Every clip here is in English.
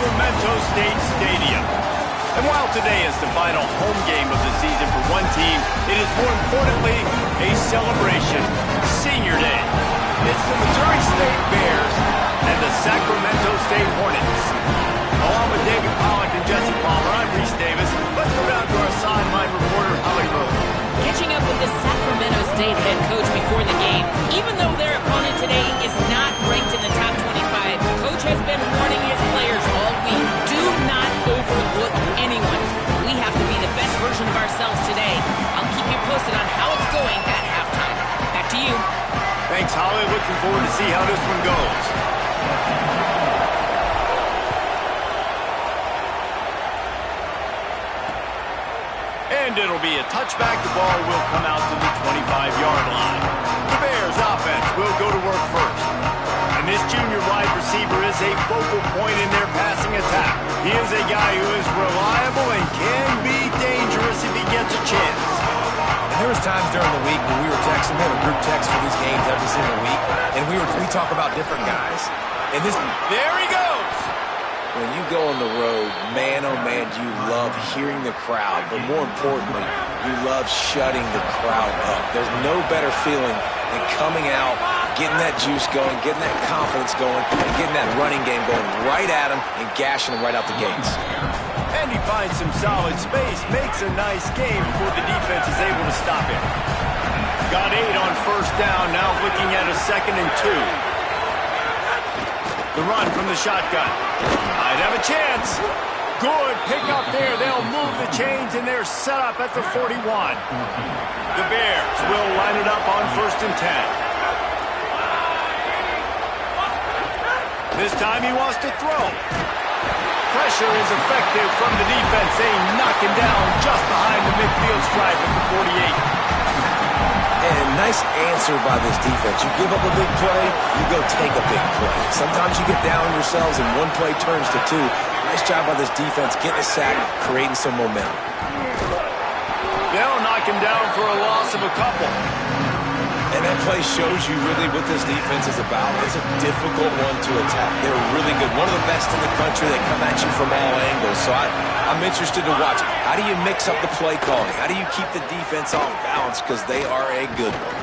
Sacramento State Stadium. And while today is the final home game of the season for one team, it is more importantly a celebration. Senior Day. It's the Missouri State Bears and the Sacramento State Hornets. Along with David Pollack and Jesse Palmer, I'm Reese Davis. Let's go down to our sideline reporter, Holly Rowe. Catching up with the Sacramento State head coach before the game, even though their opponent today is not ranked in the top 25, coach has been warning his players all week, do not overlook anyone. We have to be the best version of ourselves today. I'll keep you posted on how it's going at halftime. Back to you. Thanks, Holly. Looking forward to see how this one goes. And it'll be a touchback. The ball will come out to the 25-yard line. The Bears offense will go to work first. And this junior wide receiver is a focal point in their passing attack. He is a guy who is reliable and can be dangerous if he gets a chance. And there was times during the week when we were texting. We have a group text for these games every single week. And we talk about different guys. And there he goes. When you go on the road, man, oh man, you love hearing the crowd. But more importantly, you love shutting the crowd up. There's no better feeling than coming out, getting that juice going, getting that confidence going, and getting that running game going right at them and gashing them right out the gates. And he finds some solid space, makes a nice game before the defense is able to stop him. Got 8 on first down, now looking at a 2nd and 2. The run from the shotgun. Might have a chance. Good pick up there. They'll move the chains, and they're set up at the 41. The Bears will line it up on 1st and 10. This time he wants to throw. Pressure is effective from the defense. They knock him down just behind the midfield stripe at the 48. And nice answer by this defense. You give up a big play, you go take a big play. Sometimes you get down on yourselves and one play turns to 2. Nice job by this defense getting a sack, creating some momentum. They'll knock him down for a loss of a couple. And that play shows you really what this defense is about. It's a difficult one to attack. They're really good. One of the best in the country. They come at you from all angles. So I'm interested to watch. How do you mix up the play calling? How do you keep the defense off balance? Because they are a good one.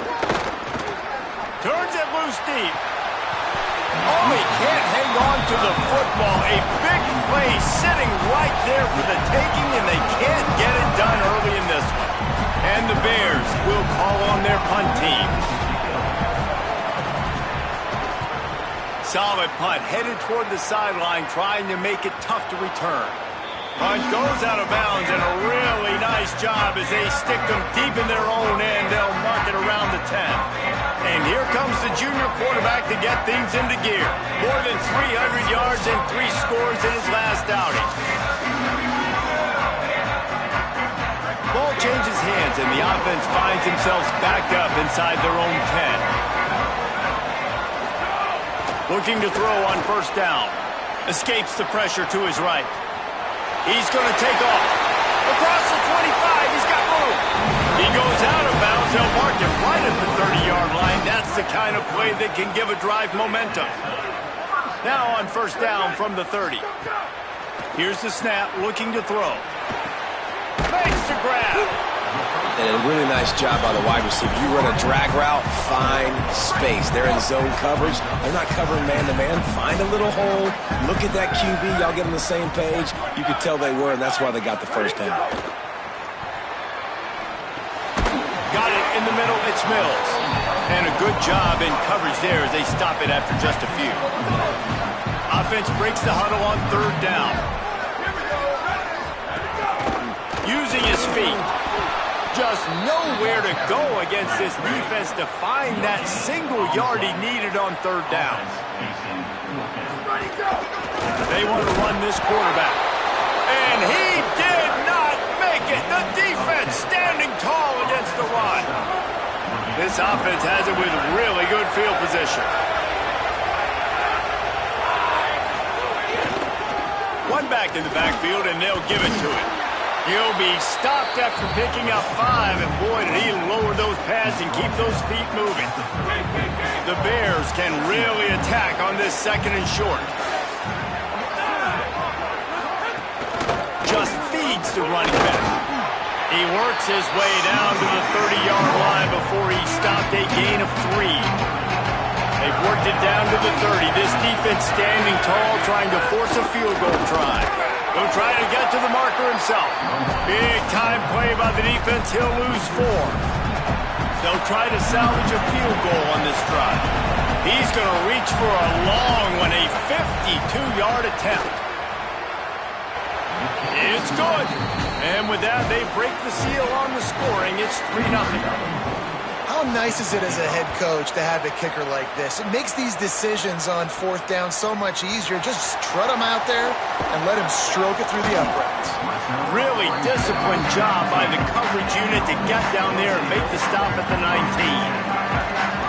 Turns it loose deep. Oh, he can't hang on to the football. A big play sitting right there for the taking, and they can't get it done early in this one. And the Bears will call on their punt team. Solid punt, headed toward the sideline, trying to make it tough to return. Punt goes out of bounds, and a really nice job as they stick them deep in their own end. They'll mark it around the 10. And here comes the junior quarterback to get things into gear. More than 300 yards and 3 scores in his last outing. Ball changes hands, and the offense finds themselves backed up inside their own 10. Looking to throw on 1st down. Escapes the pressure to his right. He's going to take off. Across the 25, he's got room. He goes out of bounds. They'll mark him right at the 30-yard line. That's the kind of play that can give a drive momentum. Now on 1st down from the 30. Here's the snap, looking to throw. Makes the grab. And a really nice job by the wide receiver. You run a drag route, find space. They're in zone coverage. They're not covering man-to-man. Find a little hole. Look at that QB. Y'all get on the same page. You could tell they were, and that's why they got the 1st down. Got it in the middle. It's Mills. And a good job in coverage there as they stop it after just a few. Offense breaks the huddle on 3rd down. Using his feet. Just nowhere to go against this defense to find that single yard he needed on 3rd down. They want to run this quarterback. And he did not make it. The defense standing tall against the run. This offense has it with really good field position. One back in the backfield, and they'll give it to him. He'll be stopped after picking up 5, and boy, did he lower those pads and keep those feet moving. The Bears can really attack on this 2nd and short. leads the running back. He works his way down to the 30-yard line before he stopped a gain of 3. They've worked it down to the 30. This defense standing tall, trying to force a field goal try. He'll try to get to the marker himself. Big time play by the defense. He'll lose 4. They'll try to salvage a field goal on this drive. He's going to reach for a long one, a 52-yard attempt. It's good. And with that, they break the seal on the scoring. It's 3-0. How nice is it as a head coach to have a kicker like this? It makes these decisions on 4th down so much easier. Just trot him out there and let him stroke it through the uprights. Really disciplined job by the coverage unit to get down there and make the stop at the 19.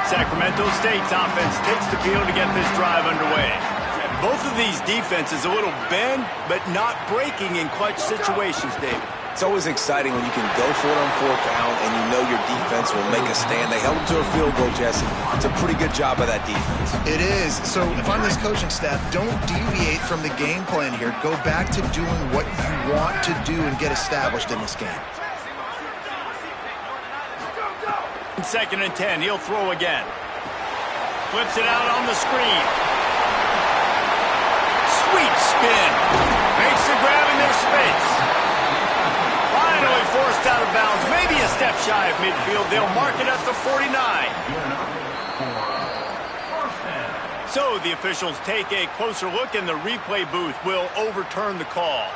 Sacramento State's offense takes the field to get this drive underway. Both of these defenses a little bend, but not breaking in clutch situations, David. It's always exciting when you can go for it on 4th down and you know your defense will make a stand. They held them to a field goal, Jesse. It's a pretty good job by that defense. It is. So if I'm this coaching staff, don't deviate from the game plan here. Go back to doing what you want to do and get established in this game. 2nd and 10. He'll throw again. Flips it out on the screen. Sweet spin. Makes the grab in their space. Finally forced out of bounds. Maybe a step shy of midfield. They'll mark it at the 49. So the officials take a closer look and the replay booth will overturn the call.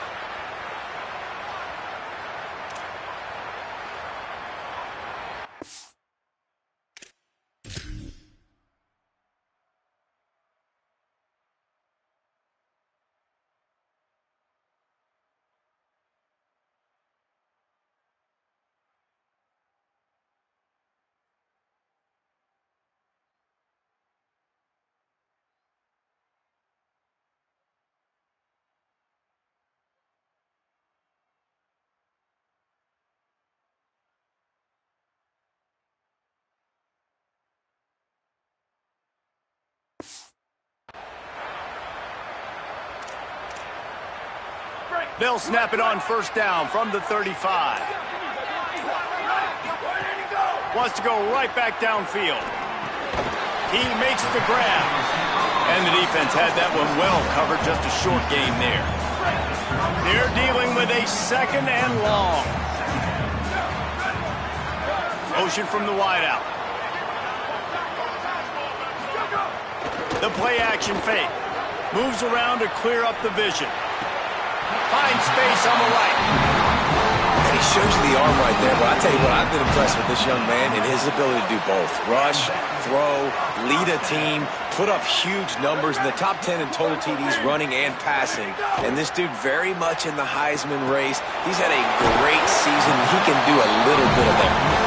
They'll snap it on 1st down from the 35. Wants to go right back downfield. He makes the grab. And the defense had that one well covered, just a short gain there. They're dealing with a 2nd and long. Motion from the wideout. The play action fake. Moves around to clear up the vision. Finds space on the right. And he shows you the arm right there, but I tell you what, I've been impressed with this young man and his ability to do both. Rush, throw, lead a team, put up huge numbers in the top 10 in total TDs running and passing. And this dude very much in the Heisman race. He's had a great season. He can do a little bit of everything.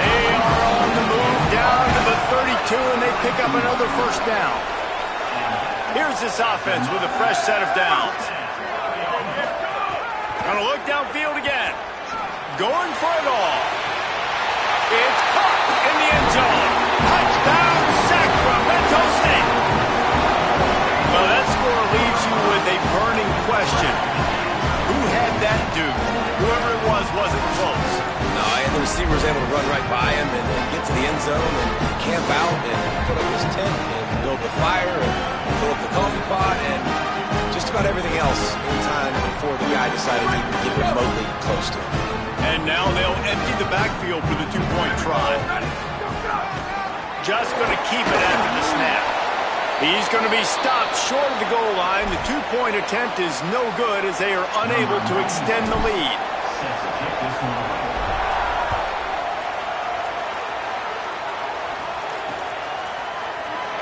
They are on the move down to the 32, and they pick up another 1st down. Here's this offense with a fresh set of downs. Gonna look downfield again. Going for it all. It's caught in the end zone. Touchdown, Sacramento State. Well, that score leaves you with a burning question. Who had that dude? Whoever it was wasn't close. No, and the receiver was able to run right by him and get to the end zone and camp out and put up his tent and build the fire and fill up the coffee pot and just about everything else in time before the guy decided to even get remotely close to him. And now they'll empty the backfield for the 2-point try. Just going to keep it after the snap. He's going to be stopped short of the goal line. The 2-point attempt is no good as they are unable to extend the lead.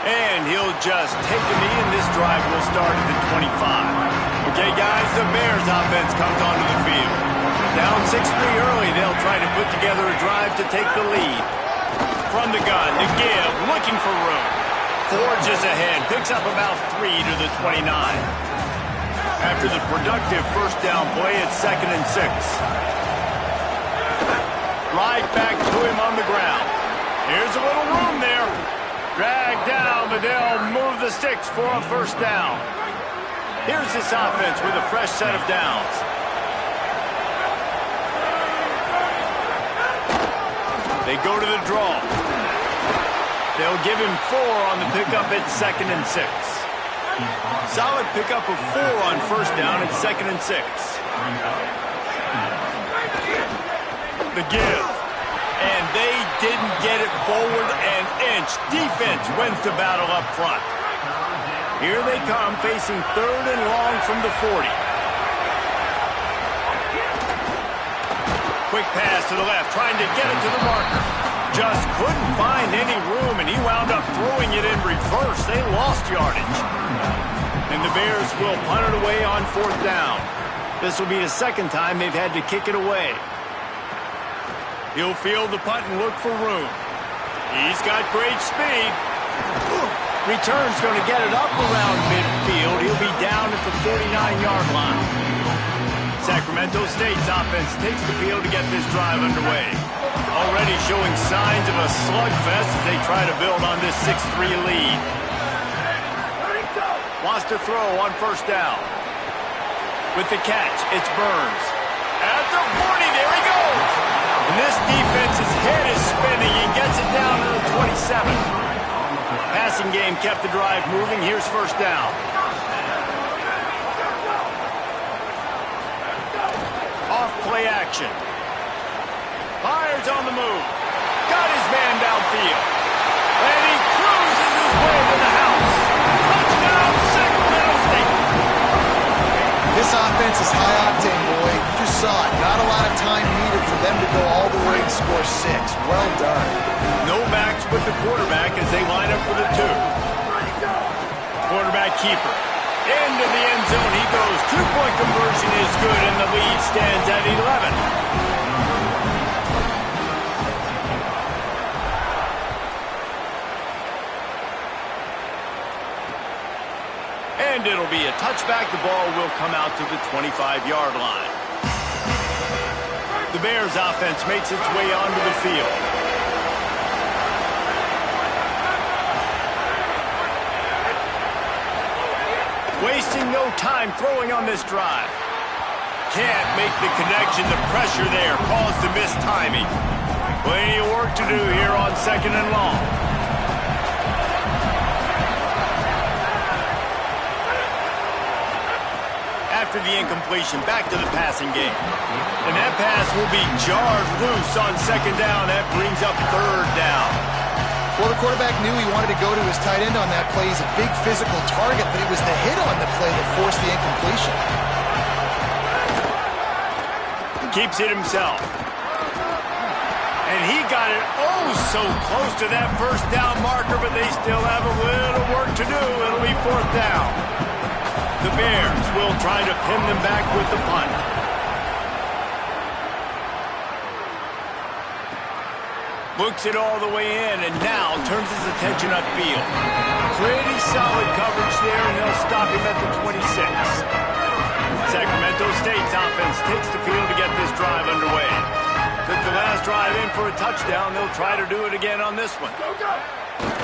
And he'll just take the knee, and this drive will start at the 25. Okay, guys, the Bears offense comes onto the field. Down 6-3 early, they'll try to put together a drive to take the lead. From the gun, to give, looking for room. Forges ahead, picks up about 3 to the 29. After the productive 1st down play, it's 2nd and 6. Right back to him on the ground. Here's a little room there. Dragged down, but they'll move the sticks for a 1st down. Here's this offense with a fresh set of downs. They go to the draw. They'll give him 4 on the pickup at 2nd and 6. Solid pickup of 4 on first down at 2nd and 6. The give. And they didn't get it forward an inch. Defense wins the battle up front. Here they come, facing 3rd and long from the 40. Quick pass to the left, trying to get it to the marker. Just couldn't find any room, and he wound up throwing it in reverse. They lost yardage. And the Bears will punt it away on 4th down. This will be the 2nd time they've had to kick it away. He'll field the punt and look for room. He's got great speed. Return's going to get it up around midfield. He'll be down at the 49-yard line. Sacramento State's offense takes the field to get this drive underway. Already showing signs of a slugfest as they try to build on this 6-3 lead. Wants to throw on 1st down. With the catch, it's Burns. At the 40, there he goes! And this defense's head is spinning. He gets it down to the 27. Passing game kept the drive moving. Here's 1st down. Off play action. Fires on the move. Got his man downfield. And he cruises his way to the house. Touchdown, Sacramento State. This offense is high octane, boy. You just saw it. Not a lot of time needed for them to go all the way and score 6. Well done. No backs with the quarterback as they line up for the 2. Quarterback keeper. Into the end zone he goes. 2-point conversion is good, and the lead stands at 11. And it'll be a touchback. The ball will come out to the 25-yard line. The Bears offense makes its way onto the field. Wasting no time throwing on this drive. Can't make the connection. The pressure there caused the missed timing. Plenty of work to do here on 2nd and long. After the incompletion, back to the passing game. And that pass will be jarred loose on 2nd down. That brings up 3rd down. Well, the quarterback knew he wanted to go to his tight end on that play. He's a big physical target, but it was the hit on the play that forced the incompletion. Keeps it himself. And he got it so close to that 1st down marker, but they still have a little work to do. It'll be 4th down. The Bears will try to pin them back with the punt. Looks it all the way in, and now turns his attention upfield. Pretty solid coverage there, and they'll stop him at the 26. Sacramento State's offense takes the field to get this drive underway. Took the last drive in for a touchdown. They'll try to do it again on this one.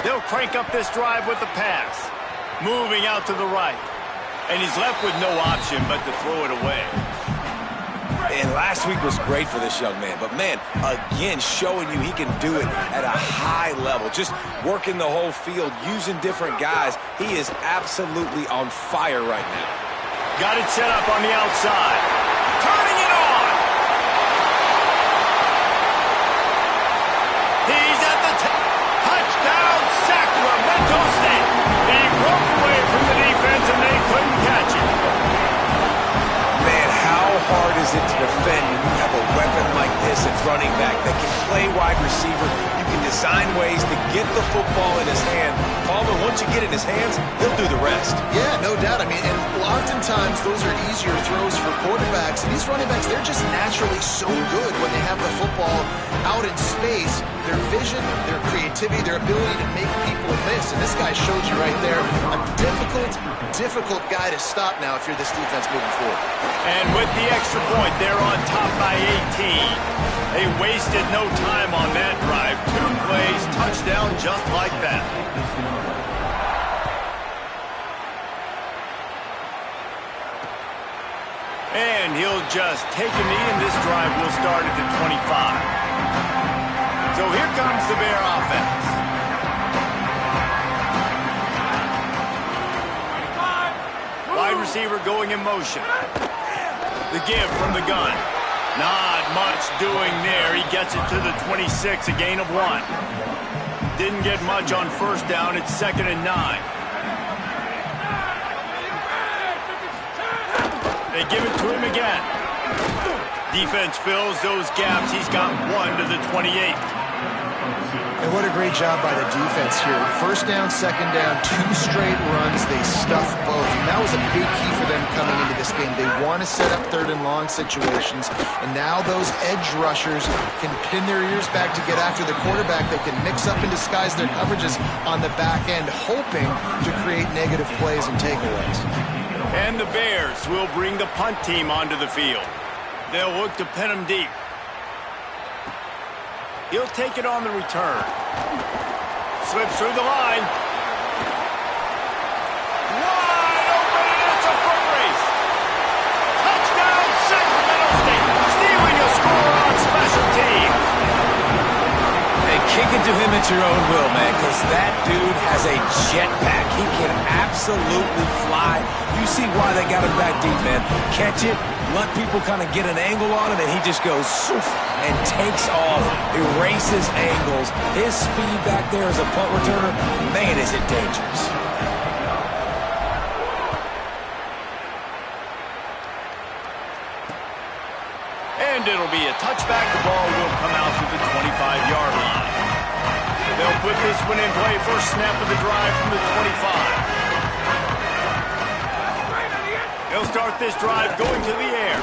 They'll crank up this drive with the pass. Moving out to the right. And he's left with no option but to throw it away. And last week was great for this young man. But, man, again, showing you he can do it at a high level. Just working the whole field, using different guys. He is absolutely on fire right now. Got it set up on the outside. Turning it on. He's at the touchdown, Sacramento State. He broke away from the defense and they couldn't catch him. Man, how hard is it to defend when you have a weapon like this at running back that can play wide receiver? You can design ways to get the football in his hand. Palmer, once you get it in his hands, he'll do the rest. Yeah, no doubt. I mean, and oftentimes those are easier throws for quarterbacks. And these running backs, they're just naturally so good when they have the football out in space. Their vision, their creativity, their ability to make people miss. And this guy showed you right there a difficult guy to stop now if you're this defense moving forward. And with the extra point, they're on top by 18. They wasted no time on that drive. 2 plays, touchdown just like that. And he'll just take a knee, and this drive will start at the 25. So here comes the Bear offense. Wide receiver going in motion. The give from the gun. Not much doing there. He gets it to the 26, a gain of 1. Didn't get much on first down. It's 2nd and 9. They give it to him again. Defense fills those gaps. He's got 1 to the 28. And what a great job by the defense here. First down, second down, 2 straight runs. They stuffed both. And that was a big key for them coming into this game. They want to set up 3rd and long situations. And now those edge rushers can pin their ears back to get after the quarterback. They can mix up and disguise their coverages on the back end, hoping to create negative plays and takeaways. And the Bears will bring the punt team onto the field. They'll look to pin him deep. He'll take it on the return. Slips through the line. Wide open, and it's a foot race. Touchdown, Sacramento State. Stealing a score on special teams. Hey, kick it to him at your own will, man, because that dude has a jetpack. He can absolutely fly. You see why they got him back deep, man. Catch it, let people kind of get an angle on him, and he just goes and takes off, erases angles. His speed back there as a punt returner, man, is it dangerous. And it'll be a touchback. The ball will come out to the 25-yard line. They'll put this one in play. First snap of the drive from the 25. He'll start this drive going to the air.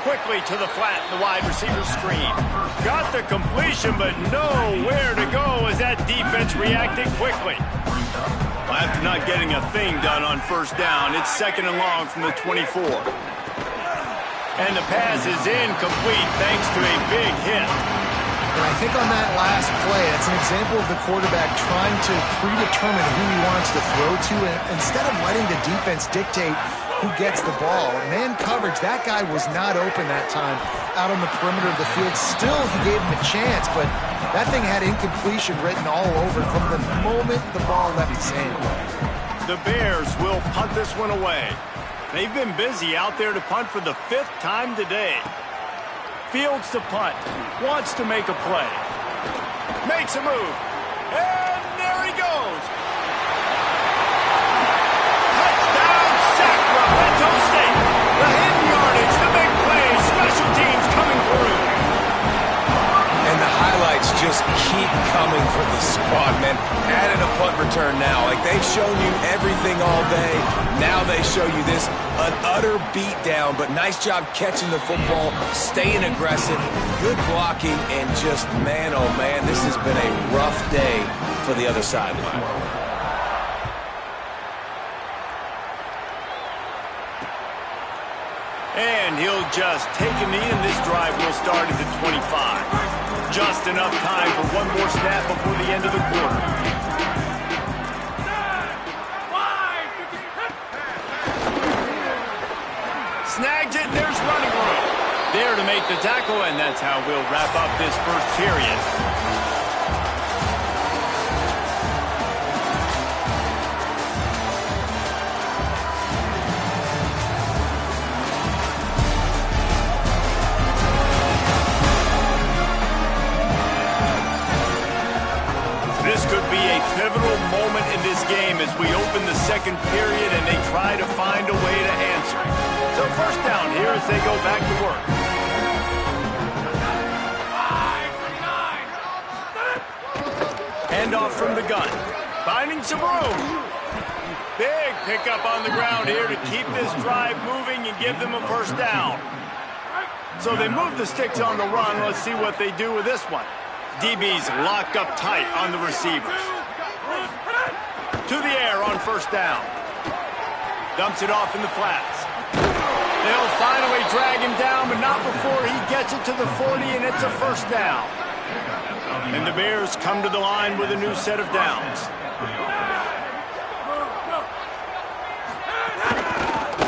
Quickly to the flat, the wide receiver screen. Got the completion, but nowhere to go as that defense reacted quickly. Well, after not getting a thing done on first down, it's 2nd and long from the 24. And the pass is incomplete thanks to a big hit. And I think on that last play, it's an example of the quarterback trying to predetermine who he wants to throw to, and instead of letting the defense dictate who gets the ball. Man coverage, that guy was not open that time out on the perimeter of the field. Still, he gave him a chance, but that thing had incompletion written all over it from the moment the ball left his hand. The Bears will punt this one away. They've been busy out there to punt for the 5th time today. Fields to punt. Wants to make a play. Makes a move. And there he goes. Touchdown, Sacramento State. The hidden yardage, the big plays, special teams coming through. And the highlights just keep coming for this squad, man. Added a punt return now. Like, they've shown you everything all day. Now they show you this. An utter beatdown, but nice job catching the football, staying aggressive, good blocking, and just, man, oh, man, this has been a rough day for the other sideline. And he'll just take a knee, and this drive will start at the 25. Just enough time for one more snap before the end of the quarter. Snags it, there's running room. There to make the tackle, and that's how we'll wrap up this first period. This could be a pivotal moment in this game as we open the second period and they try to find a way to answer. So first down here as they go back to work. Handoff from the gun. Finding some room. Big pickup on the ground here to keep this drive moving and give them a first down. So they move the sticks on the run. Let's see what they do with this one. DB's locked up tight on the receivers. To the air on first down. Dumps it off in the flats. They'll finally drag him down, but not before he gets it to the 40, and it's a first down. And the Bears come to the line with a new set of downs.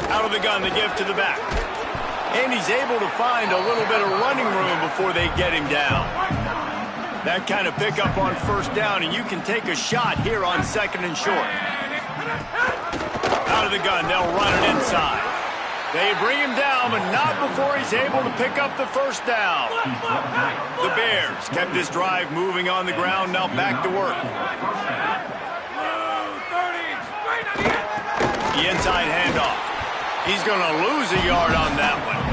Out of the gun, the give to the back. And he's able to find a little bit of running room before they get him down. That kind of pickup on first down, and you can take a shot here on 2nd and short. Out of the gun, they'll run it inside. They bring him down, but not before he's able to pick up the first down. The Bears kept this drive moving on the ground, now back to work. The inside handoff. He's going to lose a yard on that one.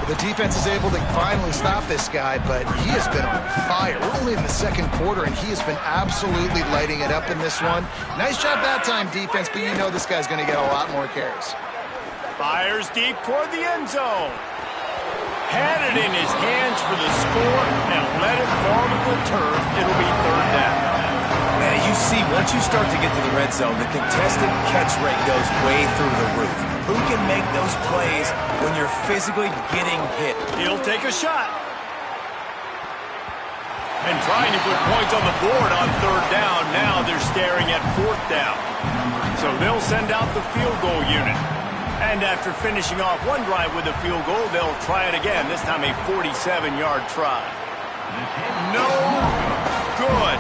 The defense is able to finally stop this guy, but he has been on fire. We're only in the 2nd quarter, and he has been absolutely lighting it up in this one. Nice job that time, defense, but you know this guy's going to get a lot more carries. Fires deep toward the end zone. Had it in his hands for the score and let it fall to the turf. It'll be 3rd down. Man, you see, once you start to get to the red zone, the contested catch rate goes way through the roof. Who can make those plays when you're physically getting hit? He'll take a shot. And trying to put points on the board on 3rd down. Now they're staring at 4th down. So they'll send out the field goal unit. And after finishing off one drive with a field goal, they'll try it again, this time a 47-yard try. No good.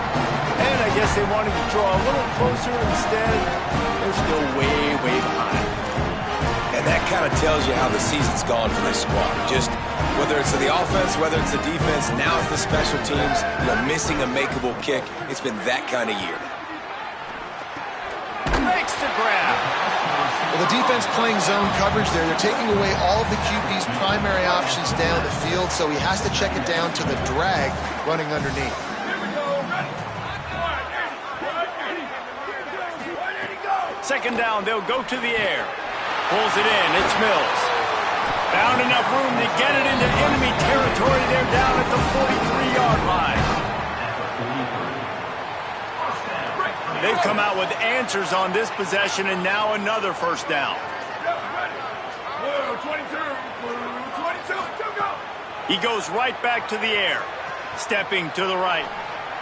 And I guess they wanted to draw a little closer instead. They're still way, way behind. And that kind of tells you how the season's gone for this squad. Just whether it's the offense, whether it's the defense, now it's the special teams, missing a makeable kick. It's been that kind of year. Makes the grab. Well, the defense playing zone coverage there. They're taking away all of the QB's primary options down the field, so he has to check it down to the drag running underneath. 2nd down, they'll go to the air. Pulls it in, it's Mills. Found enough room to get it into enemy territory. They're down at the 43-yard line. They've come out with answers on this possession, and now another 1st down. He goes right back to the air. Stepping to the right.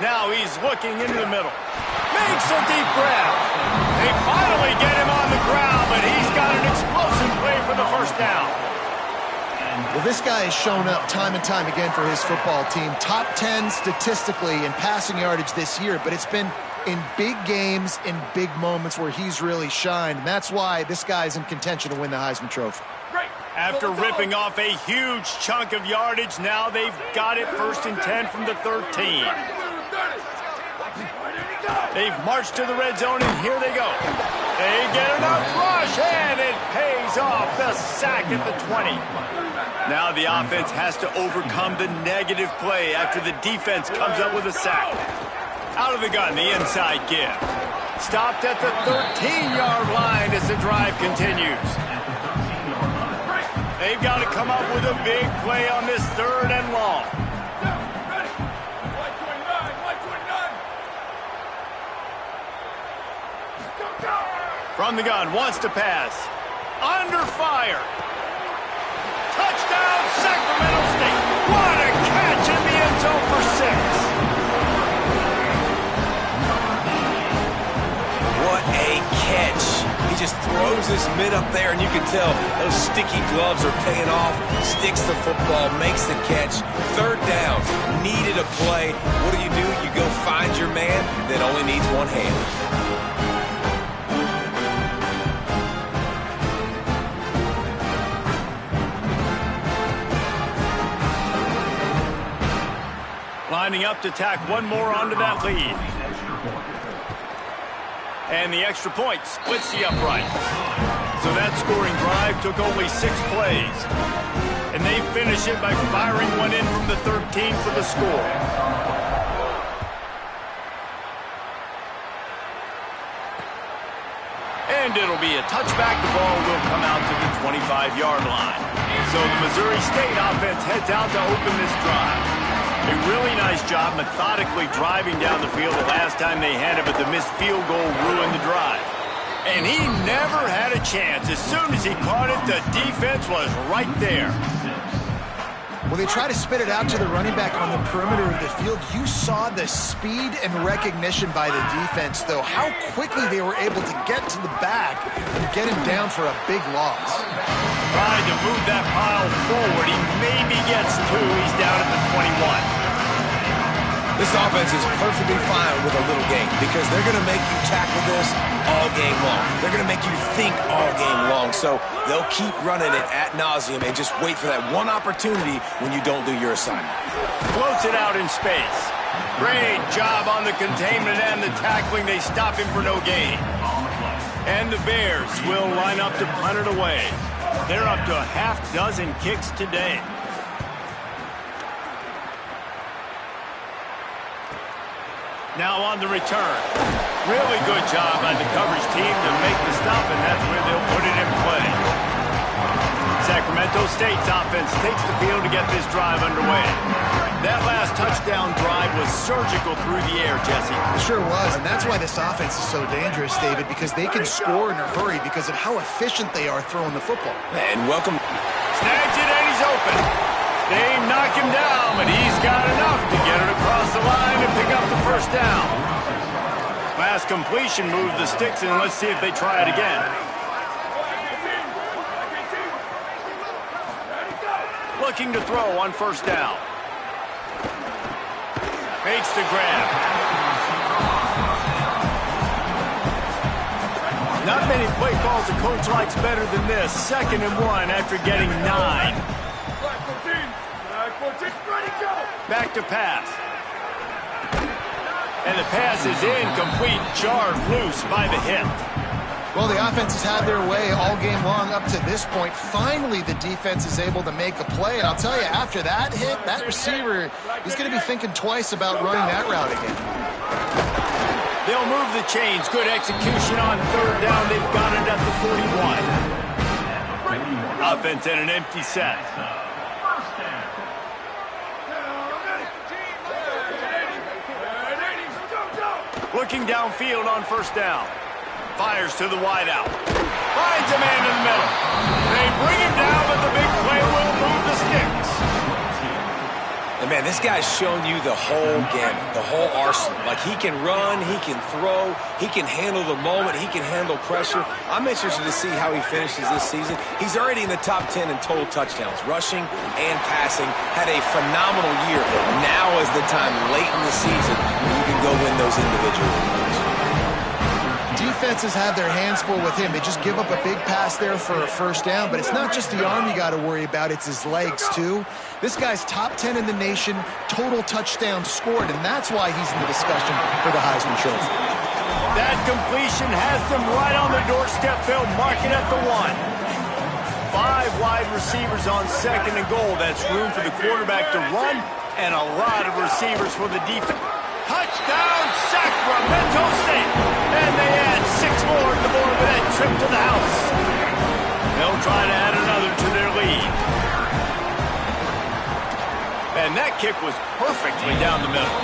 Now he's looking into the middle. Makes a deep grab. They finally get him on the ground, but he's got an explosive play for the 1st down. Well, this guy has shown up time and time again for his football team. Top 10 statistically in passing yardage this year, but it's been in big games, in big moments where he's really shined. And that's why this guy's in contention to win the Heisman Trophy. After ripping off a huge chunk of yardage, now they've got it 1st and 10 from the 13. They've marched to the red zone, and here they go. They get enough rush, and it pays off. The sack at the 20. Now the offense has to overcome the negative play after the defense comes up with a sack. Out of the gun, the inside give. Stopped at the 13-yard line as the drive continues. They've got to come up with a big play on this 3rd and long. From the gun, wants to pass. Under fire. Touchdown, Sacramento State. What a catch in the end zone for 6. What a catch. He just throws his mid up there, and you can tell those sticky gloves are paying off. Sticks the football, makes the catch. 3rd down, needed a play. What do? You go find your man that only needs one hand. Lining up to tack one more onto that lead. And the extra point splits the upright. So that scoring drive took only 6 plays. And they finish it by firing one in from the 13 for the score. And it'll be a touchback. The ball will come out to the 25-yard line. So the Missouri State offense heads out to open this drive. A really nice job methodically driving down the field the last time they had it, but the missed field goal ruined the drive. And he never had a chance. As soon as he caught it, the defense was right there. Well, they try to spit it out to the running back on the perimeter of the field. You saw the speed and recognition by the defense, though, how quickly they were able to get to the back and get him down for a big loss. Tried to move that pile forward. He maybe gets 2. He's down at the 21. This offense is perfectly fine with a little game because they're going to make you tackle this all game long. They're going to make you think all game long. So they'll keep running it ad nauseum and just wait for that one opportunity when you don't do your assignment. Floats it out in space. Great job on the containment and the tackling. They stop him for no gain. And the Bears will line up to punt it away. They're up to a half dozen kicks today. Now on the return. Really good job by the coverage team to make the stop, and that's where they'll put it in play. Sacramento State's offense takes the field to get this drive underway. That last touchdown drive was surgical through the air, Jesse. It sure was, and that's why this offense is so dangerous, David, because they can score in a hurry because of how efficient they are throwing the football. And welcome. Snags it, and he's open. They knock him down, but he's got enough to get it across the line and pick up the first down. Last completion moved the sticks, and let's see if they try it again. Looking to throw on first down. Makes the grab. Not many play calls a coach likes better than this. 2nd and 1 after getting 9. Back to pass. And the pass is incomplete, jarred loose by the hit. Well, the offense has had their way all game long up to this point. Finally, the defense is able to make a play. And I'll tell you, after that hit, that receiver, he's going to be thinking twice about running that route again. They'll move the chains. Good execution on 3rd down. They've got it at the 41. Offense in an empty set. Looking downfield on first down. Fires to the wideout. Finds a man in the middle. They bring him down, but the big play will move the sticks. And man, this guy's shown you the whole gamut, the whole arsenal. Like, he can run, he can throw, he can handle the moment, he can handle pressure. I'm interested to see how he finishes this season. He's already in the top 10 in total touchdowns, rushing and passing. Had a phenomenal year. Now is the time late in the season when you can go win those individual awards. Defenses have their hands full with him. They just give up a big pass there for a first down, but it's not just the arm you got to worry about, it's his legs too. This guy's top 10 in the nation, total touchdowns scored, and that's why he's in the discussion for the Heisman Trophy. That completion has them right on the doorstep. They'll mark it at the 1. 5 wide receivers on 2nd and goal. That's room for the quarterback to run, and a lot of receivers for the defense. Touchdown, Sacramento State. And they add 6 more to the board with that trip to the house. They'll try to add another to their lead. And that kick was perfectly down the middle.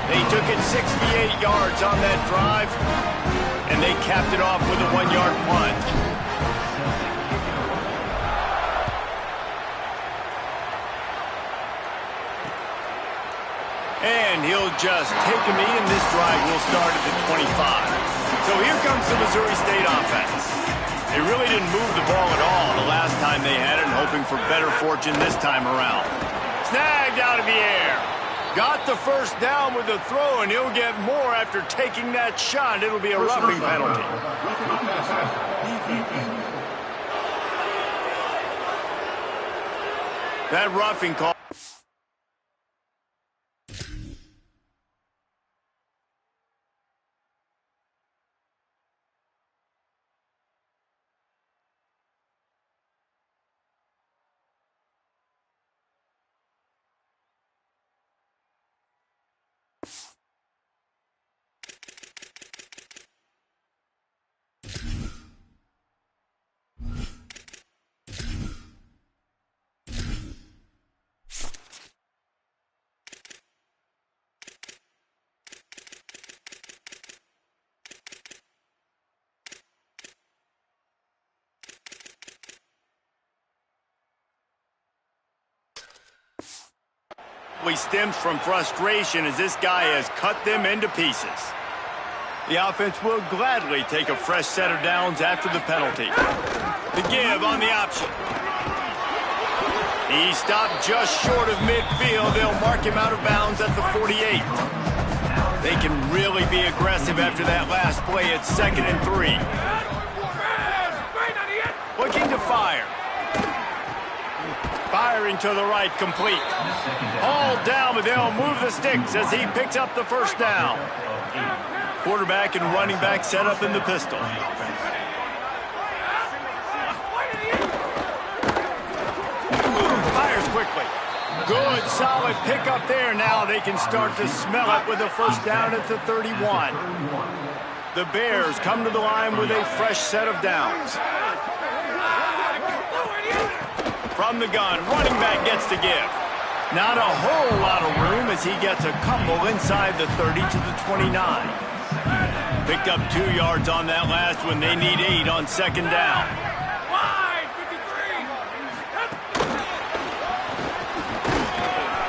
They took it 68 yards on that drive, and they capped it off with a 1-yard plunge. And he'll just take a knee, and this drive will start at the 25. So here comes the Missouri State offense. They really didn't move the ball at all the last time they had it, hoping for better fortune this time around. Snagged out of the air. Got the first down with the throw, and he'll get more after taking that shot. It'll be a roughing penalty. That roughing call. Stems from frustration as this guy has cut them into pieces. The offense will gladly take a fresh set of downs after the penalty. The give on the option. He stopped just short of midfield. They'll mark him out of bounds at the 48. They can really be aggressive after that last play at 2nd and 3. Looking to fire. Firing to the right, complete. All down, but they'll move the sticks as he picks up the first down. Quarterback and running back set up in the pistol. Fires quickly. Good, solid pickup there. Now they can start to smell it with a first down at the 31. The Bears come to the line with a fresh set of downs. From the gun, running back gets to give. Not a whole lot of room as he gets a couple inside the 30 to the 29. Picked up 2 yards on that last one. They need 8 on 2nd down.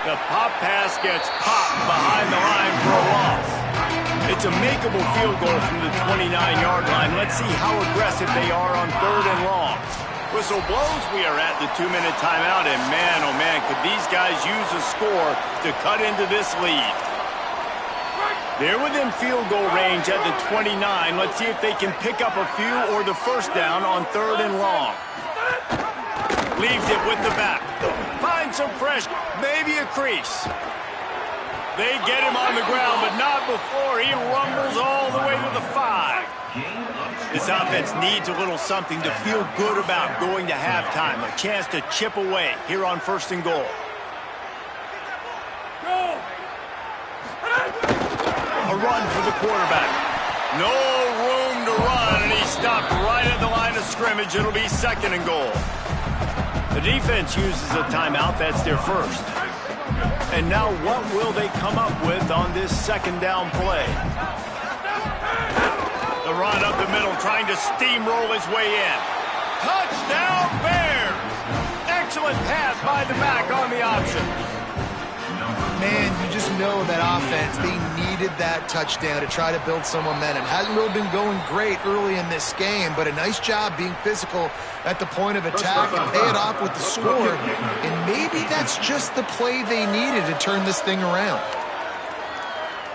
The pop pass gets popped behind the line for a loss. It's a makeable field goal from the 29-yard line. Let's see how aggressive they are on 3rd and long. Whistle blows. We are at the 2-minute timeout, and man, oh man, could these guys use a score to cut into this lead. They're within field goal range at the 29. Let's see if they can pick up a few or the first down on 3rd and long. Leaves it with the back. Finds some fresh, maybe a crease. They get him on the ground, but not before he rumbles all the way to the 5. This offense needs a little something to feel good about going to halftime. A chance to chip away here on 1st and goal. A run for the quarterback. No room to run, and he stopped right at the line of scrimmage. It'll be 2nd and goal. The defense uses a timeout. That's their first. And now what will they come up with on this 2nd down play? The run up the middle, trying to steamroll his way in. Touchdown, Bears! Excellent pass by the back on the option. Man, you just know that offense, they needed that touchdown to try to build some momentum. Hasn't really been going great early in this game, but a nice job being physical at the point of attack and pay it off with the score. And maybe that's just the play they needed to turn this thing around.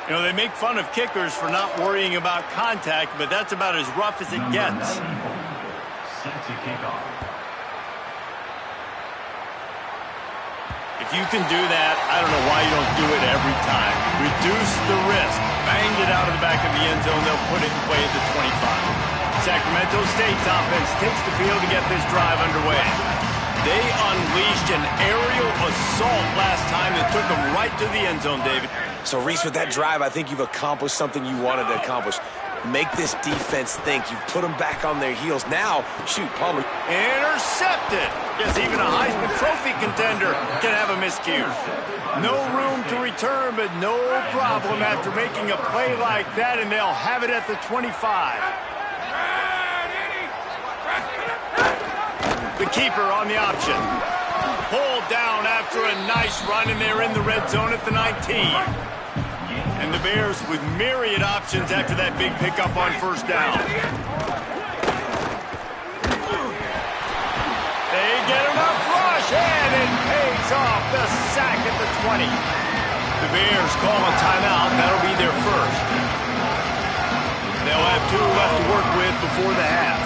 You know, they make fun of kickers for not worrying about contact, but that's about as rough as it gets. If you can do that, I don't know why you don't do it every time. Reduce the risk. Banged it out of the back of the end zone. They'll put it in play at the 25. Sacramento State's offense takes the field to get this drive underway. They unleashed an aerial assault last time that took them right to the end zone, David. So, Reese, with that drive, I think you've accomplished something you wanted to accomplish. Make this defense think. You've put them back on their heels. Now, shoot, Palmer. Intercepted. Yes, even a Heisman Trophy contender can have a miscue. No room to return, but no problem after making a play like that, and they'll have it at the 25. The keeper on the option. Pulled down after a nice run, and they're in the red zone at the 19. And the Bears with myriad options after that big pickup on 1st down. They get enough rush, and it pays off. The sack at the 20. The Bears call a timeout. That'll be their first. They'll have 2 left to work with before the half.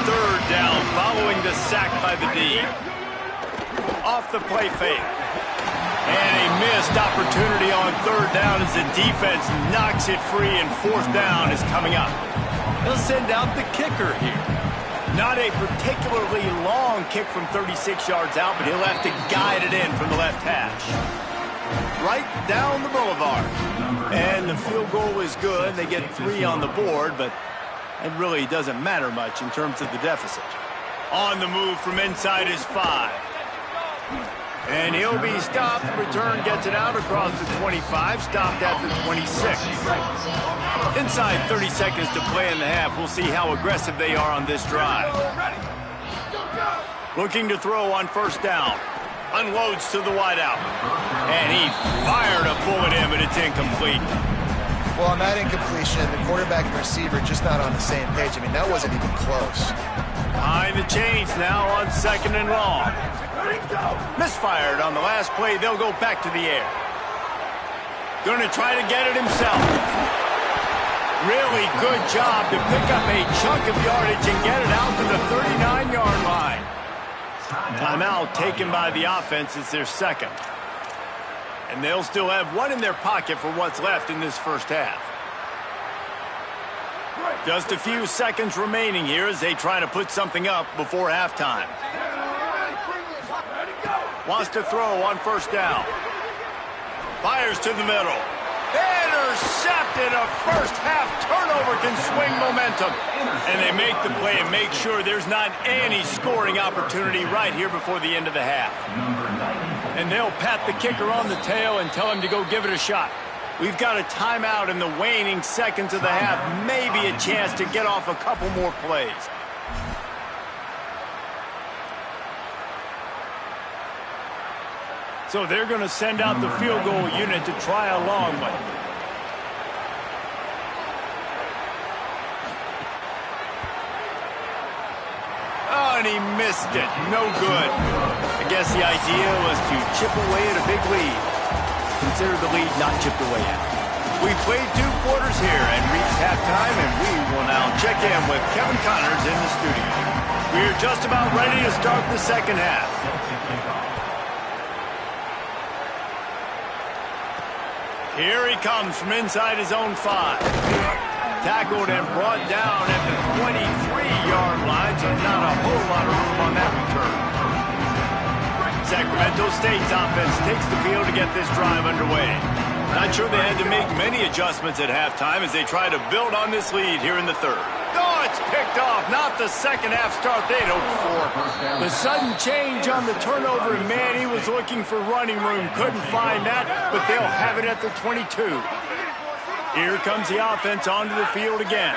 3rd down following the sack by the D. Off the play fake. And a missed opportunity on 3rd down as the defense knocks it free, and 4th down is coming up. They'll send out the kicker here. Not a particularly long kick from 36 yards out, but he'll have to guide it in from the left hash. Right down the boulevard. And the field goal is good. They get 3 on the board, but it really doesn't matter much in terms of the deficit. On the move from inside is 5. And he'll be stopped. Return gets it out across the 25. Stopped at the 26. Inside 30 seconds to play in the half. We'll see how aggressive they are on this drive. Looking to throw on 1st down. Unloads to the wideout. And he fired a bullet in, but it's incomplete. Well, on that incompletion, the quarterback and receiver just not on the same page. I mean, that wasn't even close. Behind the chains now on 2nd and long. Misfired on the last play. They'll go back to the air. Going to try to get it himself. Really good job to pick up a chunk of yardage and get it out to the 39-yard line. Timeout taken by the offense. It's their second. And they'll still have one in their pocket for what's left in this first half. Just a few seconds remaining here as they try to put something up before halftime. Wants to throw on first down. Fires to the middle. Intercepted. A first half turnover can swing momentum. And they make the play and make sure there's not any scoring opportunity right here before the end of the half. And they'll pat the kicker on the tail and tell him to go give it a shot. We've got a timeout in the waning seconds of the half. Maybe a chance to get off a couple more plays. So they're going to send out the field goal unit to try a long one. Oh, and he missed it. No good. I guess the idea was to chip away at a big lead. Consider the lead not chipped away at. We played 2 quarters here and reached halftime, and we will now check in with Kevin Connors in the studio. We're just about ready to start the second half. Here he comes from inside his own 5. Tackled and brought down at the 23-yard line, so not a whole lot of room on that return. Sacramento State's offense takes the field to get this drive underway. Not sure they had to make many adjustments at halftime as they try to build on this lead here in the third. Oh, it's picked off. Not the second half start they'd hoped for. The sudden change on the turnover, and man, he was looking for running room. Couldn't find that, but they'll have it at the 22. Here comes the offense onto the field again.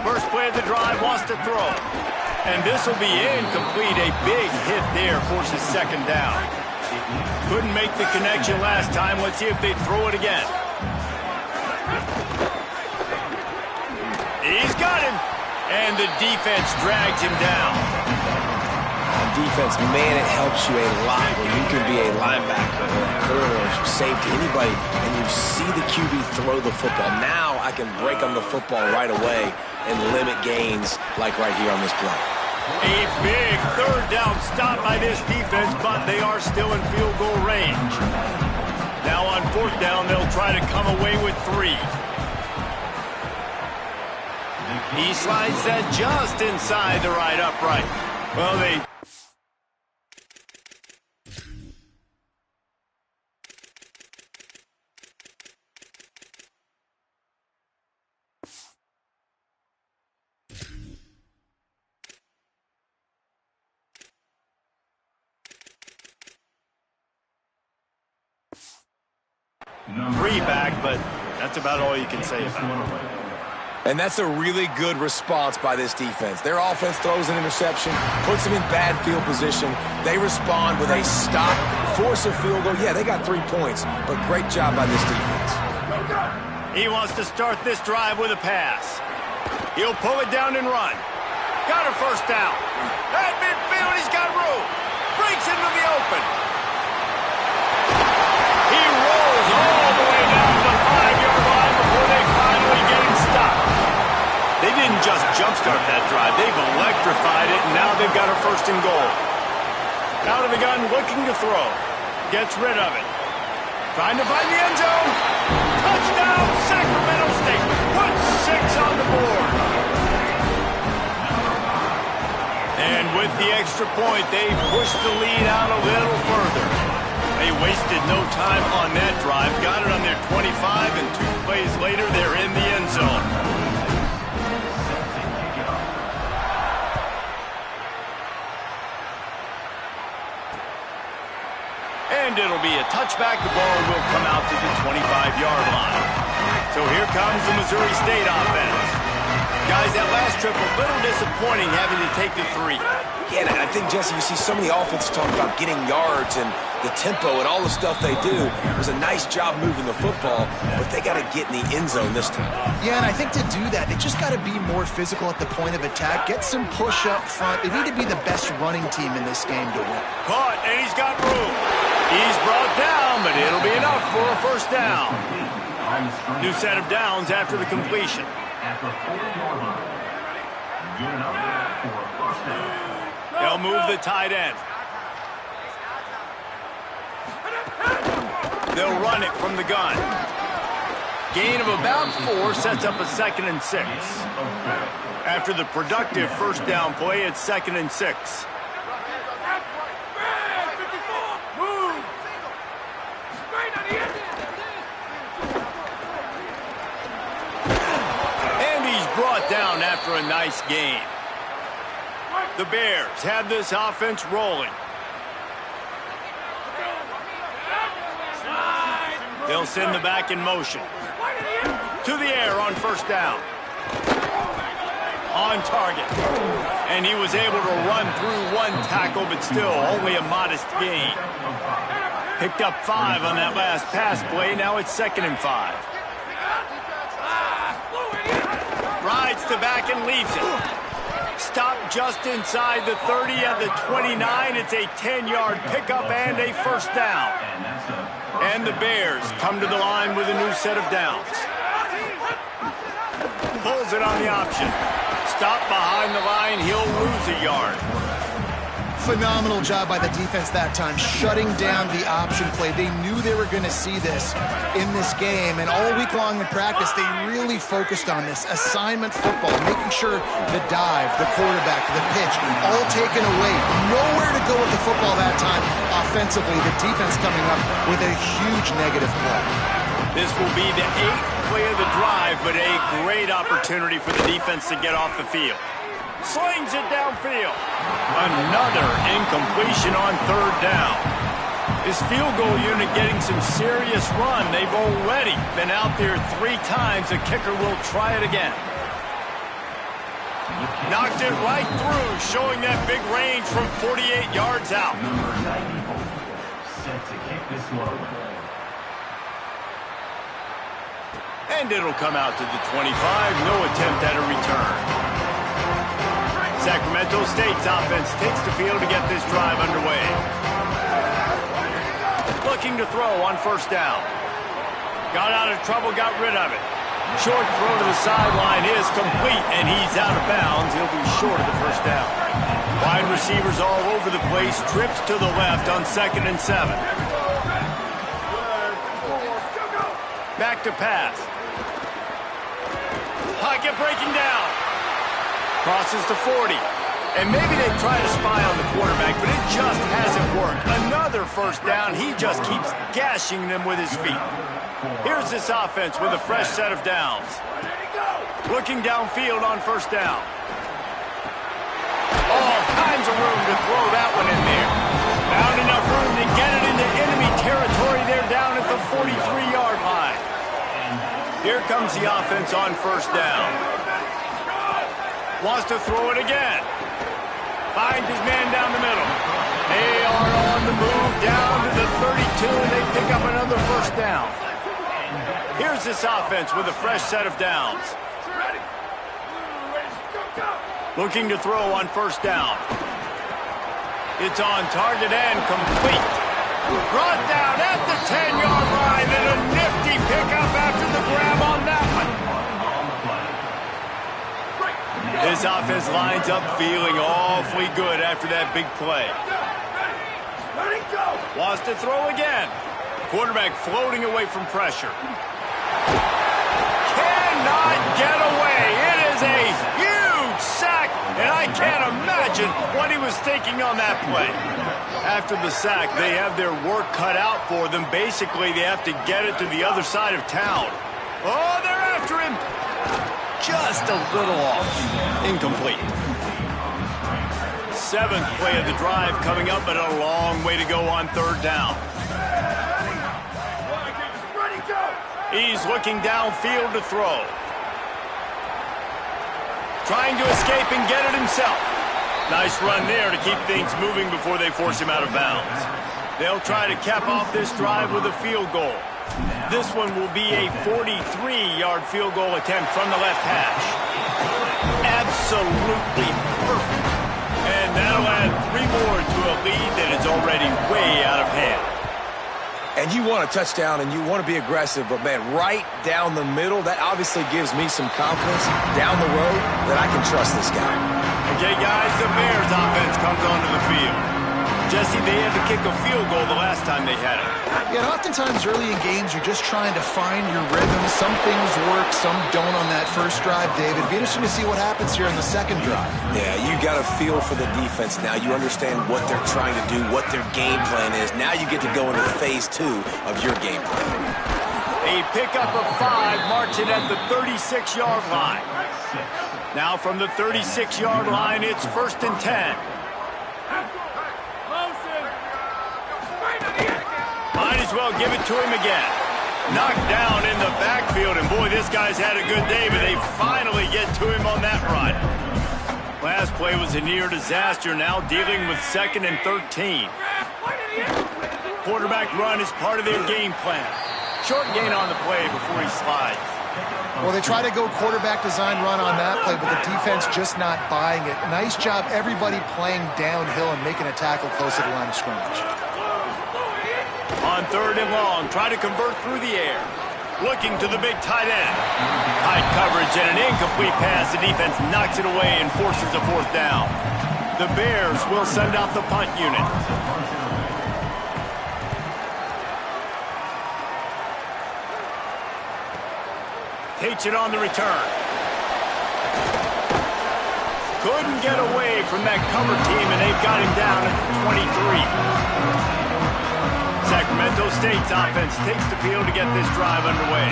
First play of the drive, wants to throw. And this will be incomplete. A big hit there forces second down. Couldn't make the connection last time. Let's see if they throw it again. He's got him. And the defense drags him down. Defense, man, it helps you a lot when you can be a linebacker or a corner or safety, anybody, and you see the QB throw the football. Now I can break on the football right away and limit gains like right here on this play. A big third down stop by this defense, but they are still in field goal range. Now on fourth down, they'll try to come away with 3. He slides that just inside the right upright. Well, they... back, but that's about all you can say about it. And that's a really good response by this defense. Their offense throws an interception, puts them in bad field position. They respond with a stop, force a field goal. Yeah, they got 3 points, but great job by this defense. He wants to start this drive with a pass. He'll pull it down and run. Got a first down. At midfield, he's got room. Breaks into the open. He rolls all the way down to the 5-yard line before they finally get him stopped. They didn't just jumpstart that drive. They've electrified it, and now they've got a first and goal. Out of the gun, looking to throw. Gets rid of it. Trying to find the end zone. Touchdown, Sacramento State. Puts 6 on the board. And with the extra point, they push the lead out a little further. They wasted no time on that drive. Got it on their 25, and 2 plays later, they're in the end zone. And it'll be a touchback. The ball will come out to the 25-yard line. So here comes the Missouri State offense. Guys, that last trip, a little disappointing having to take the 3. Yeah, and I think, Jesse, you see so many offenses talk about getting yards and the tempo and all the stuff they do. It was a nice job moving the football, but they got to get in the end zone this time. Yeah, and I think to do that, they just got to be more physical at the point of attack, get some push up front. They need to be the best running team in this game to win. Caught, and he's got room. He's brought down, but it'll be enough for a first down. New set of downs after the completion. They'll move the tight end. They'll run it from the gun. Gain of about 4 sets up a 2nd and 6. After the productive first down play, it's 2nd and 6. And he's brought down after a nice gain. The Bears have this offense rolling. They'll send the back in motion. To the air on first down. On target. And he was able to run through 1 tackle, but still only a modest gain. Picked up 5 on that last pass play. Now it's 2nd and 5. Rides to back and leaves it. Stop just inside the 30 at the 29. It's a 10-yard pickup and a first down. And the Bears come to the line with a new set of downs. Pulls it on the option. Stop behind the line. He'll lose a yard. Phenomenal job by the defense that time, shutting down the option play. They knew they were going to see this in this game, and all week long in practice, they really focused on this assignment football, making sure the dive, the quarterback, the pitch, all taken away. Nowhere to go with the football that time. Offensively, the defense coming up with a huge negative play. This will be the 8th play of the drive, but a great opportunity for the defense to get off the field. Slings it downfield. Another incompletion on 3rd down. This field goal unit getting some serious run. They've already been out there 3 times. The kicker will try it again. Knocked it right through, showing that big range from 48 yards out. Set to kick this one. And it'll come out to the 25. No attempt at a return. Sacramento State's offense takes the field to get this drive underway. Looking to throw on first down. Got out of trouble, got rid of it. Short throw to the sideline is complete, and he's out of bounds. He'll be short of the first down. Wide receivers all over the place. Trips to the left on 2nd and 7. Back to pass. Pocket breaking down. Crosses to 40. And maybe they try to spy on the quarterback, but it just hasn't worked. Another first down. He just keeps gashing them with his feet. Here's this offense with a fresh set of downs. Looking downfield on first down. All kinds of room to throw that one in there. Found enough room to get it into enemy territory. They're down at the 43-yard line. Here comes the offense on first down. Wants to throw it again. Finds his man down the middle. They are on the move down to the 32, and they pick up another first down. Here's this offense with a fresh set of downs. Looking to throw on first down. It's on target and complete. Brought down at the 10-yard line, and a nifty pickup after the grab on that one. This offense lines up feeling awfully good after that big play. Wants to throw again. Quarterback floating away from pressure. Cannot get away. It is a huge sack, and I can't imagine what he was thinking on that play. After the sack, they have their work cut out for them. Basically, they have to get it to the other side of town. Oh, they're after him. Just a little off. Incomplete. 7th play of the drive coming up, but a long way to go on 3rd down. He's looking downfield to throw. trying to escape and get it himself. Nice run there to keep things moving before they force him out of bounds. They'll try to cap off this drive with a field goal. This one will be a 43-yard field goal attempt from the left hash. Absolutely perfect. And that'll add 3 more to a lead that is already way out of hand. And you want a touchdown and you want to be aggressive, but, man, right down the middle, that obviously gives me some confidence down the road that I can trust this guy. Okay, guys, the Bears offense comes onto the field. Jesse, they had to kick a field goal the last time they had it. Yeah, and oftentimes early in games, you're just trying to find your rhythm. Some things work, some don't on that first drive, David. It'd be interesting to see what happens here in the second drive. Yeah, you got a feel for the defense now. You understand what they're trying to do, what their game plan is. Now you get to go into phase 2 of your game plan. A pickup of 5 marching at the 36-yard line. Now from the 36-yard line, it's 1st and 10. Might as well give it to him again. Knocked down in the backfield, and boy, this guy's had a good day, but they finally get to him on that run. Last play was a near disaster, now dealing with 2nd and 13. Quarterback run is part of their game plan. Short gain on the play before he slides. Well, they try to go quarterback design run on that play, but the defense just not buying it. Nice job, everybody playing downhill and making a tackle close to the line of scrimmage. On 3rd and long, try to convert through the air. Looking to the big tight end. Tight coverage and an incomplete pass. The defense knocks it away and forces a 4th down. The Bears will send out the punt unit. Takes it on the return. Couldn't get away from that cover team, and they've got him down at the 23. Sacramento State's offense takes the field to get this drive underway.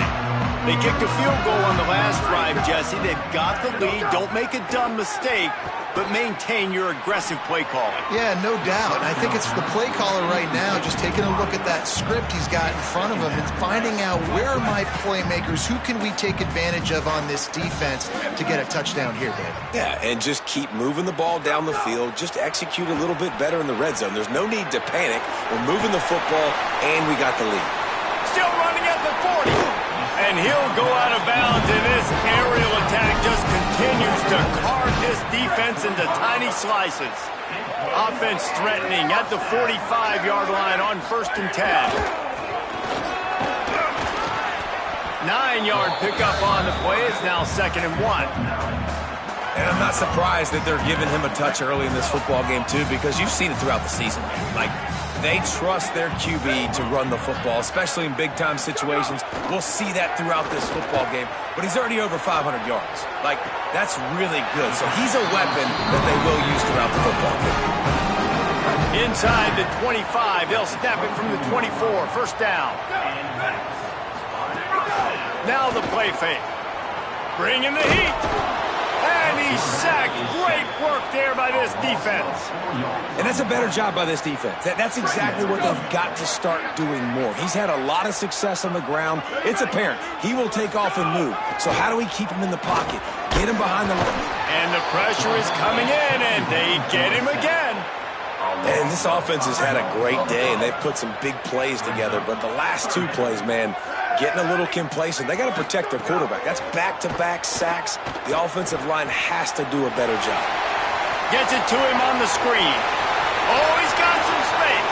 They kicked a field goal on the last drive, Jesse. They've got the lead. Don't make a dumb mistake, but maintain your aggressive play calling. Yeah, no doubt. I think it's the play caller right now just taking a look at that script he's got in front of him and finding out where are my playmakers, who can we take advantage of on this defense to get a touchdown here, Dave. Yeah, and just keep moving the ball down the field. Just execute a little bit better in the red zone. There's no need to panic. We're moving the football, and we got the lead. Still running at the 40. And he'll go out of bounds, and this aerial attack just continues to carve this defense into tiny slices. Offense threatening at the 45-yard line on 1st and 10. 9-yard pickup on the play. It's now 2nd and 1. And I'm not surprised that they're giving him a touch early in this football game, too, because you've seen it throughout the season. Like, they trust their QB to run the football, especially in big-time situations. We'll see that throughout this football game. But he's already over 500 yards. Like, that's really good. So he's a weapon that they will use throughout the football game. Inside the 25, they'll snap it from the 24. 1st down. Now the play fake. Bringing the heat. And he's sacked. Great work there by this defense. And that's a better job by this defense. That's exactly what they've got to start doing more. He's had a lot of success on the ground. It's apparent he will take off and move. So how do we keep him in the pocket? Get him behind the line. And the pressure is coming in, and they get him again. And this offense has had a great day, and they've put some big plays together. But the last 2 plays, man, getting a little complacent. They got to protect their quarterback. That's back-to-back sacks. The offensive line has to do a better job. Gets it to him on the screen. Oh, he's got some space.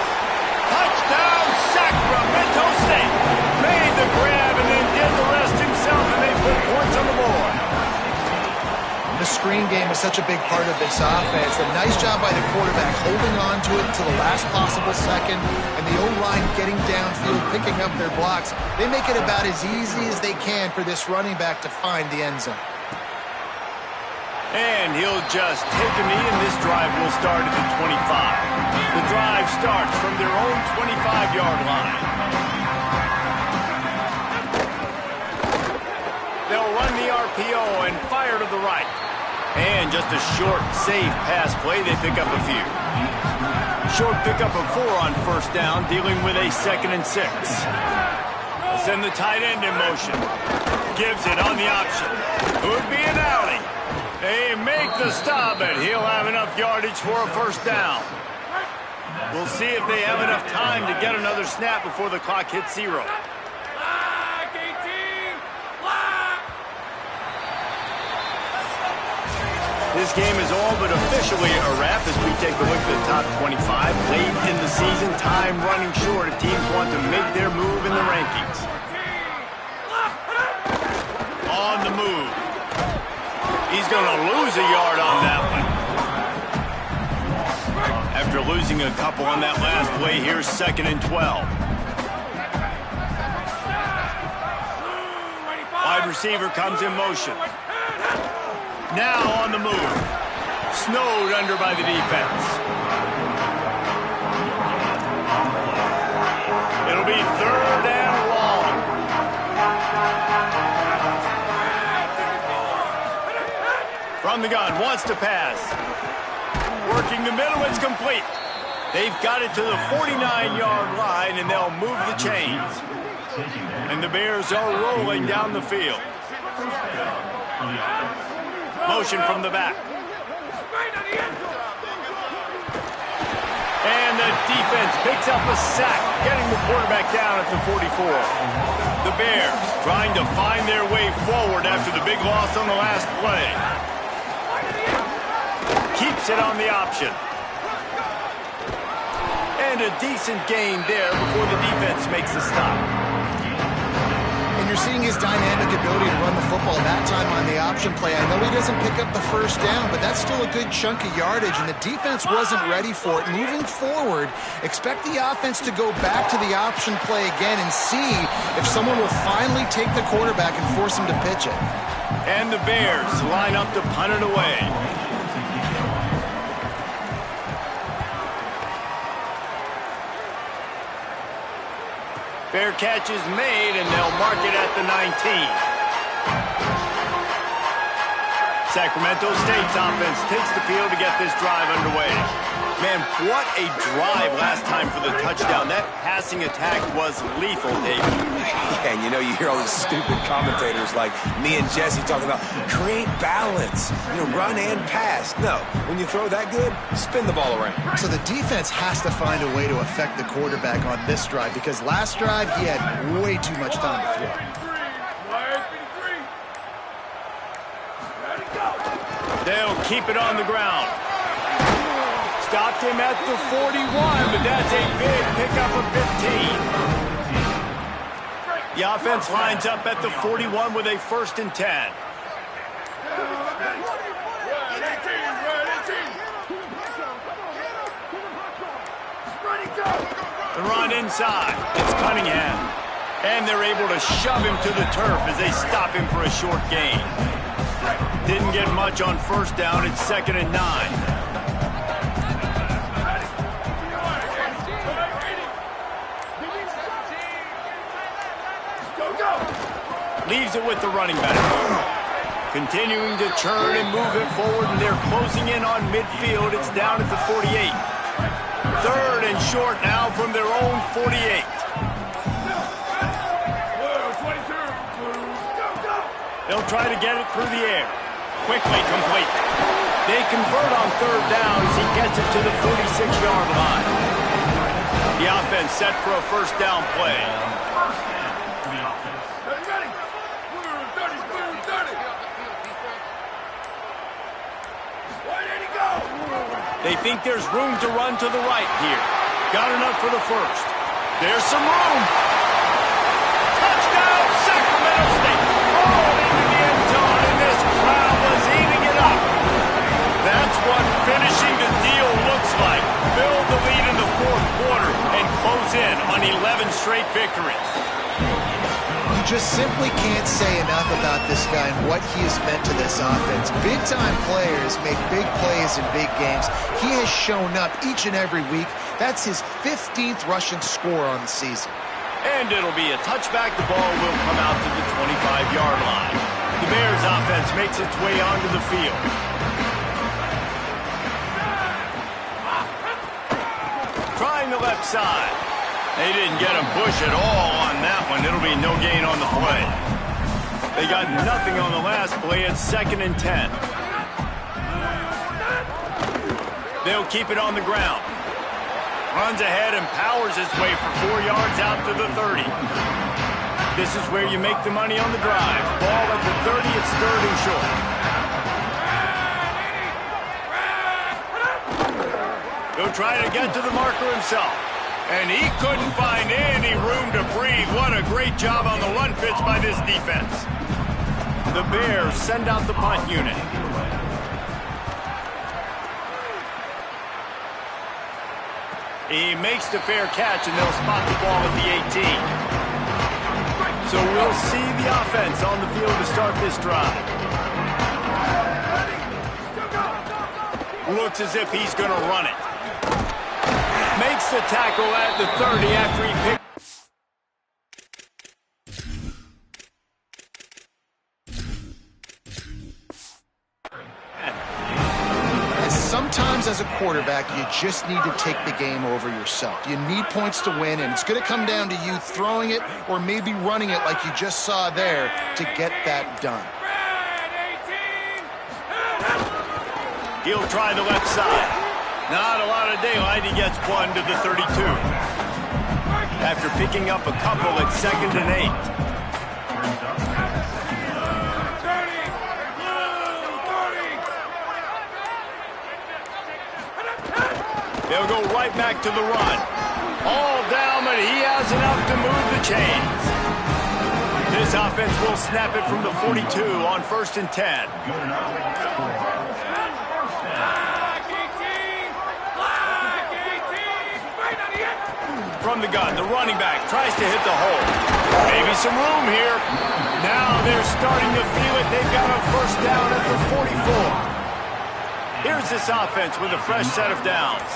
Touchdown, Sacramento State. Made the grab and then did the rest himself, and they put points on the board. The screen game is such a big part of this offense. A nice job by the quarterback holding on to it until the last possible second, and the O-line getting downfield, picking up their blocks. They make it about as easy as they can for this running back to find the end zone. And he'll just take a knee, and this drive will start at the 25. The drive starts from their own 25-yard line. They'll run the RPO and fire to the right. And just a short, safe pass play. They pick up a few. Short pickup of 4 on 1st down, dealing with a 2nd and 6. They'll send the tight end in motion. Gives it on the option. Could be an outing. They make the stop, and he'll have enough yardage for a first down. We'll see if they have enough time to get another snap before the clock hits 0. This game is all but officially a wrap as we take a look at the top 25. Late in the season, time running short if teams want to make their move in the rankings. On the move. He's going to lose a yard on that one. After losing a couple on that last play, here's 2nd and 12. Wide receiver comes in motion. Now on the move. Snowed under by the defense. It'll be 3rd and long. From the gun, wants to pass. Working the middle, it's complete. They've got it to the 49-yard line, and they'll move the chains. And the Bears are rolling down the field. Motion from the back. And the defense picks up a sack, getting the quarterback down at the 44. The Bears trying to find their way forward after the big loss on the last play. Keeps it on the option. And a decent gain there before the defense makes a stop. And you're seeing his dynamic ability to run the football that time on the option play. I know he doesn't pick up the first down, but that's still a good chunk of yardage, and the defense wasn't ready for it. Moving forward, expect the offense to go back to the option play again and see if someone will finally take the quarterback and force him to pitch it. And the Bears line up to punt it away. Fair catch is made, and they'll mark it at the 19. Sacramento State's offense takes the field to get this drive underway. Man, what a drive last time for the touchdown. That passing attack was lethal, David. Yeah, and you hear all these stupid commentators like me and Jesse talking about create balance, run and pass. No, when you throw that good, spin the ball around. So the defense has to find a way to affect the quarterback on this drive because last drive he had way too much time to throw. They'll keep it on the ground. Stopped him at the 41, but that's a big pickup of 15. The offense lines up at the 41 with a 1st and 10. The run inside. It's Cunningham. And they're able to shove him to the turf as they stop him for a short gain. Didn't get much on 1st down. It's 2nd and 9. Leaves it with the running back. Continuing to turn and move it forward, and they're closing in on midfield. It's down at the 48. 3rd and short now from their own 48. They'll try to get it through the air. Quickly complete. They convert on 3rd down as he gets it to the 46-yard line. The offense set for a 1st down play. They think there's room to run to the right here. Got enough for the 1st. There's some room. Touchdown, Sacramento State. Oh, into the end zone, and this crowd was eating it up. That's what finishing the deal looks like. Build the lead in the 4th quarter and close in on 11 straight victories. You just simply can't say enough about this guy and what he has meant to this offense. Big-time players make big plays in big games. He has shown up each and every week. That's his 15th rushing score on the season. And it'll be a touchback. The ball will come out to the 25-yard line. The Bears offense makes its way onto the field. Trying the left side. They didn't get a push at all on that one. It'll be no gain on the play. They got nothing on the last play. It's 2nd and 10. They'll keep it on the ground. Runs ahead and powers his way for 4 yards out to the 30. This is where you make the money on the drive. Ball at the 30, it's 3rd and short. He'll try to get to the marker himself. And he couldn't find any room to breathe. What a great job on the run pitch by this defense. The Bears send out the punt unit. He makes the fair catch, and they'll spot the ball at the 18. So we'll see the offense on the field to start this drive. Looks as if he's going to run it. Makes the tackle at the 30 after he picked. Sometimes as a quarterback, you just need to take the game over yourself. You need points to win, and it's going to come down to you throwing it or maybe running it like you just saw there to get that done. He'll try the left side. Not a lot of daylight. He gets one to the 32. After picking up a couple at 2nd and 8. They'll go right back to the run. All down, but he has enough to move the chains. This offense will snap it from the 42 on 1st and 10. From the gun, the running back tries to hit the hole. Maybe some room here. Now they're starting to feel it. They've got a 1st down at the 44. Here's this offense with a fresh set of downs.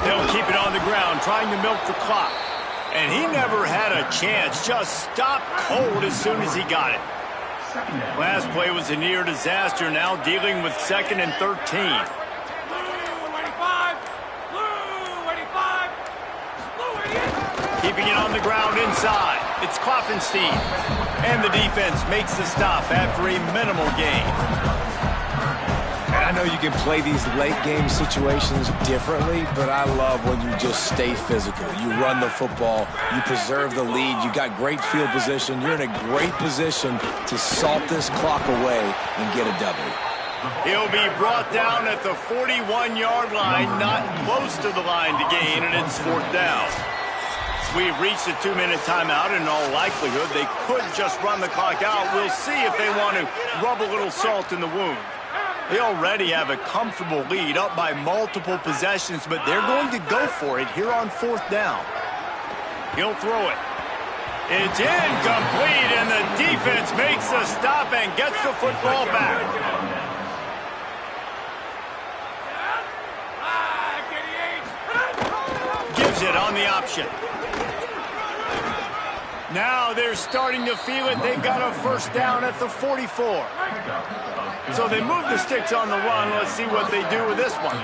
They'll keep it on the ground, trying to milk the clock. And he never had a chance. Just stopped cold as soon as he got it. Last play was a near disaster, now dealing with 2nd and 13. Keeping it on the ground inside. It's Kloffenstein. And the defense makes the stop after a minimal gain. And I know you can play these late game situations differently, but I love when you just stay physical. You run the football, you preserve the lead, you got great field position, you're in a great position to salt this clock away and get a W. He'll be brought down at the 41-yard line, not close to the line to gain, and it's 4th down. We've reached a 2-minute timeout, and in all likelihood, they could just run the clock out. We'll see if they want to rub a little salt in the wound. They already have a comfortable lead up by multiple possessions, but they're going to go for it here on 4th down. He'll throw it. It's incomplete, and the defense makes a stop and gets the football back. Gives it on the option. Now they're starting to feel it. They've got a 1st down at the 44. So they move the sticks on the run. Let's see what they do with this one.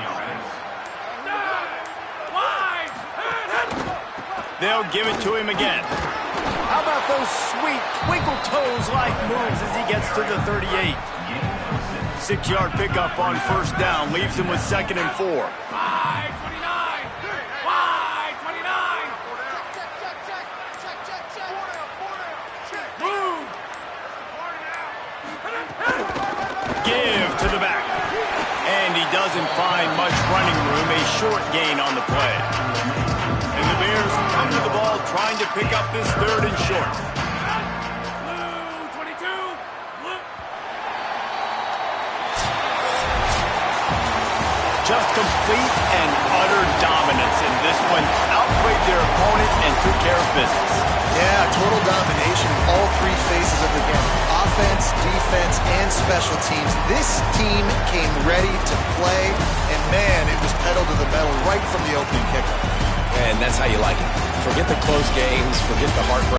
They'll give it to him again. How about those sweet twinkle toes-like moves as he gets to the 38? 6-yard pickup on 1st down. Leaves him with 2nd and 4. Give to the back. And he doesn't find much running room. A short gain on the play. And the Bears come to the ball trying to pick up this 3rd and short. Just complete and utter dominance in this one. Outplayed their opponent and took care of business. Yeah, total domination in all 3 phases of the game. Offense, defense, and special teams. This team came ready to play, and man, it was pedal to the metal right from the opening kickoff. And that's how you like it. Forget the close games, forget the heartbreak.